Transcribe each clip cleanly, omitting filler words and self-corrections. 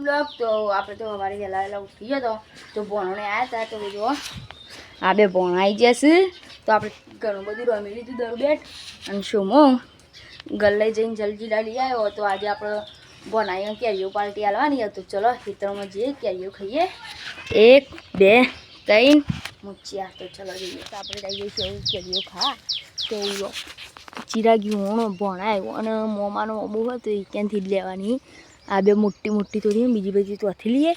Blog. તો આપણે તો સવારે વહેલા વહેલા ઉઠી ગયો તો ભણોને આવ્યા હતા. તો જો આ બે ભણ આવી જશે. તો આપણે ઘણું બધું રમી લીધું દર બેટ. અને શોમો ગલ્લે જઈને જલ્દી લઈ આવ્યો. તો આજે આપણે બનાવીને કેરીઓ પાર્ટી હાલવાની હતી. તો ચલો ખેતરમાં જઈએ, કેરીઓ ખાઈએ. 1 2 3 મૂચ્યા. તો ચલો જઈએ. તો આપણે જઈએ છીએ કેરીઓ ખા. તો ચિરાગી હોણો ભણાયો અને મોમાનો બહુ હતો એ ક્યાંથી જ લેવાની. આ બે મોટી મોટી તોડીએ, બીજી બધી ત્યાંથી લઈએ.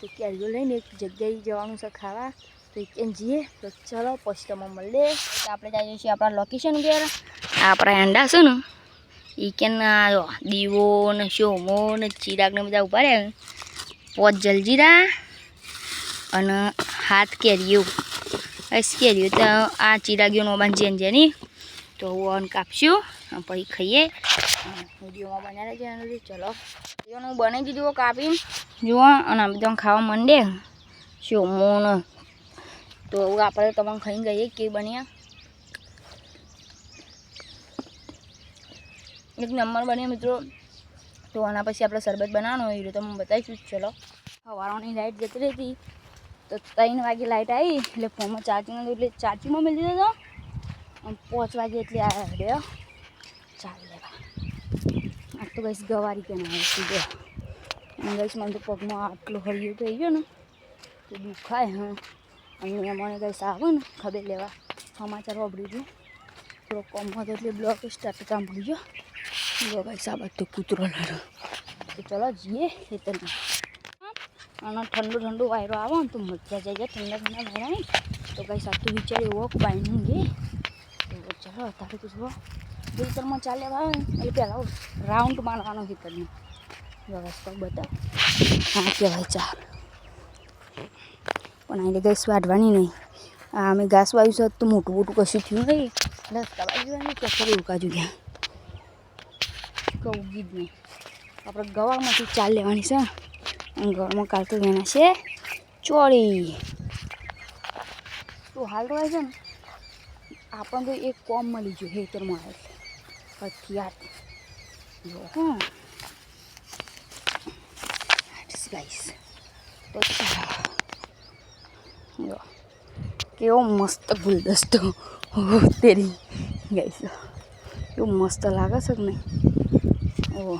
તો કેરીઓ લઈને એક જગ્યાએ જવાનું છે ખાવા. તો એ ક્યાં જઈએ. તો ચલો પછી તમે મળીએ. તો આપણે જઈએ છીએ આપણા લોકેશન ઘેર. આપણા એંડા છે ને એ ક્યાં દીવો ને શોમો ને ચિરાગને બધા ઉભા રહ્યા. 5 જલજીરા અને 7 કેરીઓ. કેરીઓ તો આ ચિરાગીઓનો બાંધી જેની તો ઓન કાપશું પછી ખાઈએ. વિડીયોમાં બન્યા રહેજો એનાથી. ચલો વિડીયોનું બનાવી દીધું કાપીને જુઓ. અને અમે તો ખાવા માંડે શોમોને. તો આપણે તમને ખાઈને જઈએ કે બન્યા. એક નંબર બન્યા મિત્રો. તો આના પછી આપણે શરબત બનાવવાનો એ તો હું બતાવીશું. ચલો સવારોની લાઇટ જતી રહી હતી. તો 3 વાગે લાઇટ આવી એટલે ફોનમાં ચાર્જિંગ હતું એટલે ચાર્જિંગમાં મળી દીધો હતો. 5 વાગે એટલે આવ્યા રહ્યો ચાલ લેવા. આ તો બસ ગવારી કે ના સીધો. અને ગઈશ મને તો પગમાં આટલું હળિયું થઈ ગયો ને તો દુખાય. હા અને મને ગઈશ આવે ને ખબર લેવા સમાચાર વાપરી ગયું. થોડો કોમ હતો એટલે બ્લોક સ્ટાર્ટ કામ ભૂલી ગયો. લો ગઈશ આ બધું કૂતરો લડો. તો ચલો જઈએ ખેતરમાં. અને ઠંડુ ઠંડુ વાયરો આવે ને તો મજા જાય ઠંડા ઠંડા વાયરા. તો ગઈશ આ તો વિચાર એવો પાણી ગે. તો ચલો અત્યારે તો જુઓ ખેતરમાં ચાલ્યા આવે એટલે પહેલાં રાઉન્ડ મારવાનો ખેતરમાં. વ્યવસ્થા બતાવ હા કહેવાય ચાલ. પણ અહીં ગઈશ વાઢવાની નહીં. આ અમે ઘાસ વાવ્યું છે તો મોટું મોટું કશું થયું નહીં. રસ્તા બાજુ કચરો એવું કાજુ ગયા ઉગી જ નહીં. આપણે ગવારમાંથી ચાલ લેવાની છે. અને ગવામાં કાલ તો લેના છે ચોળી. તો હાલ તો છે ને આપણને તો એક કોમ મળી ગયું ખેતરમાં આવે હથિયાર. જો હા ગાઈસ. તો જો કેવો મસ્ત ગુલદસ્તો તેરી ગાઈસ. કેવું મસ્ત લાગે છે કે નહીં. ઓ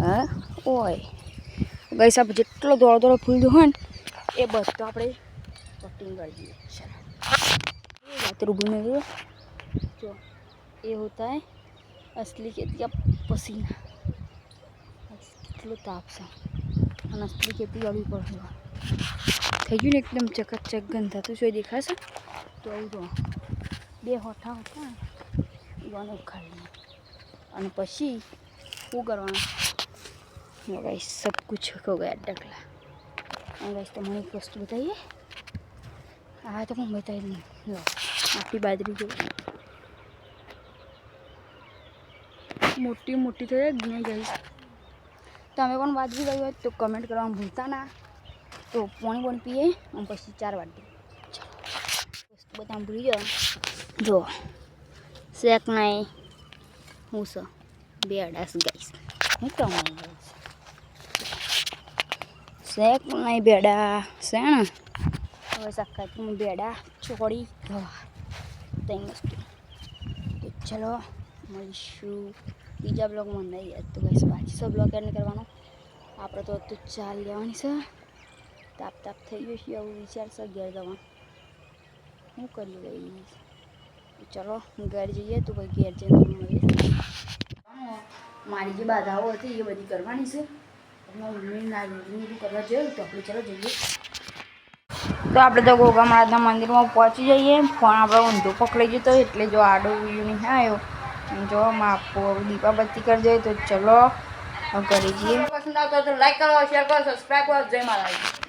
હા ઓય ગઈસ આપણે જેટલો દોડો દોડો ફૂલ હોય ને એ બધું આપણે કટિંગ કરી દઈએ. રાત્રે ઊભું નહીં જો એ હોતા હે असली खेती का पसीना. કેટલો તાપ છે અને असली खेती આવી પડશે થઈ ગયું ને એકદમ ચકચક ગંધ થતું શું દેખાશે. તો આવું બે હોઠા હતા એને ઉખાડીને અને પછી શું કરવાનું. ગાઈસ સબ કુછ હો ગયા ડગલા. અને ગાઈસ તમને એક વસ્તુ બતાવીએ. આ તો હું બતાવી નહીં. લો આટલી બાજરી જો મોટી મોટી થઈ જાય ગઈ. તમે પણ બાજરી લઈ હોય તો કમેન્ટ કરવાનું ભૂલતા ના. તો પાણી પણ પીએ અને પછી 4 વાટી વસ્તુ બધા ભૂલી જાઓ. જો શેક નહીં હું છે બે અડાસ ગઈશ હું કમાઈ શેક નહીં બેડા છે ને. હવે શાકભાજીમાં બેડા ચોળી તઈ વસ્તુ. તો ચલો મળીશું બીજા બ્લોગમાં. નહીં તો બસ પાછી બ્લોગ એડ નહીં કરવાનો. આપણે તો હતું ચાલ લેવાની છે. તાપ તાપ થઈ ગયો છે આવું વિચારશે ઘેર જવાનું શું કર્યું ગઈ. ચલો ઘેર જઈએ તો ભાઈ ઘેર જઈને મળીએ. મારી જે બાધાઓ હતી એ બધી કરવાની છે. મમ્મી ના બધું કરવા જોઈએ તો આપણે ચલો જઈએ. તો આપણે તો ગોગા મહારાજના મંદિરમાં પહોંચી જઈએ. ફોન આપણે ઊંધો પકડાઈ ગયો તો એટલે જો આડો વિડીયો નહીં આવ્યો. જો માપો દીપાબત્તી કરી જાય. તો ચલો ઘરે જઈએ. પસંદ આવતો તો લાઈક કરો, શેર કરો, સબસ્ક્રાઈબ કરો. જય માતાજી.